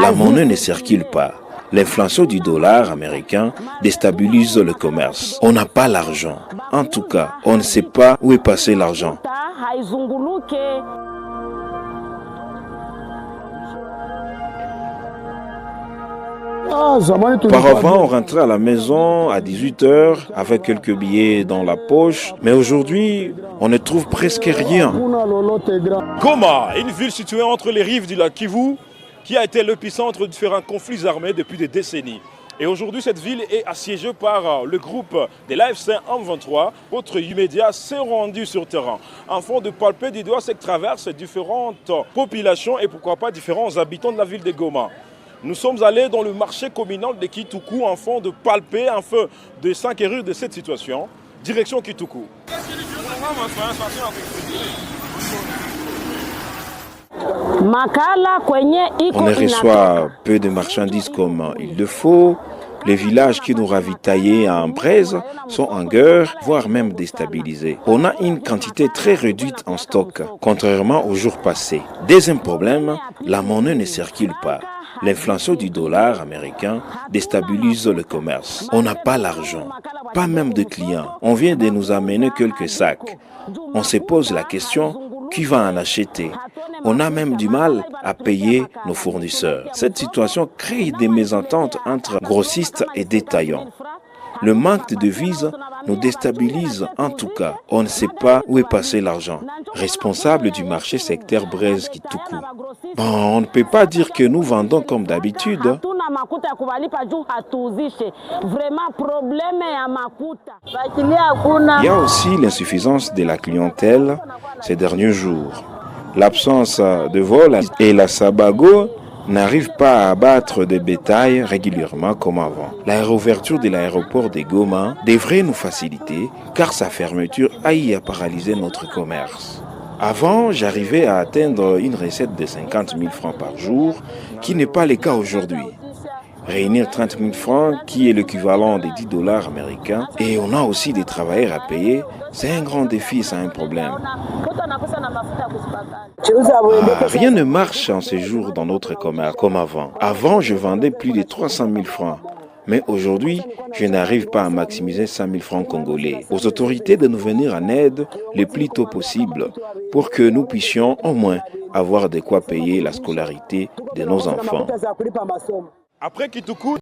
La monnaie ne circule pas. L'inflation du dollar américain déstabilise le commerce. On n'a pas l'argent. En tout cas, on ne sait pas où est passé l'argent. Auparavant, on rentrait à la maison à 18h avec quelques billets dans la poche, mais aujourd'hui, on ne trouve presque rien. Goma, une ville située entre les rives du lac Kivu, qui a été l'épicentre de différents conflits armés depuis des décennies. Et aujourd'hui, cette ville est assiégée par le groupe de l'AFC M23. Autres immédiats sont rendus sur terrain, afin de palper du doigt ce que traversent différentes populations et pourquoi pas différents habitants de la ville de Goma. Nous sommes allés dans le marché communal de Kitoukou afin de palper, afin de s'enquérir de cette situation. Direction Kitoukou. On y reçoit peu de marchandises comme il le faut. Les villages qui nous ravitaillaient en braise sont en guerre, voire même déstabilisés. On a une quantité très réduite en stock, contrairement aux jours passés. Deuxième problème, la monnaie ne circule pas. L'inflation du dollar américain déstabilise le commerce. On n'a pas l'argent, pas même de clients. On vient de nous amener quelques sacs. On se pose la question, qui va en acheter? On a même du mal à payer nos fournisseurs. Cette situation crée des mésententes entre grossistes et détaillants. Le manque de devises nous déstabilise en tout cas. On ne sait pas où est passé l'argent. Responsable du marché secteur Braise Kitoukou. Bon, on ne peut pas dire que nous vendons comme d'habitude. Il y a aussi l'insuffisance de la clientèle ces derniers jours. L'absence de vol et la Sabago n'arrivent pas à abattre des bétails régulièrement comme avant. La réouverture de l'aéroport de Goma devrait nous faciliter car sa fermeture a eu à paralyser notre commerce. Avant, j'arrivais à atteindre une recette de 50 000 francs par jour, qui n'est pas le cas aujourd'hui. Réunir 30 000 francs, qui est l'équivalent des 10 dollars américains, et on a aussi des travailleurs à payer, c'est un grand défi, c'est un problème. Rien ne marche en ces jours dans notre commerce comme avant. Avant, je vendais plus de 300 000 francs. Mais aujourd'hui, je n'arrive pas à maximiser 100 000 francs congolais. Aux autorités de nous venir en aide le plus tôt possible pour que nous puissions au moins avoir de quoi payer la scolarité de nos enfants. Après Kitoukou,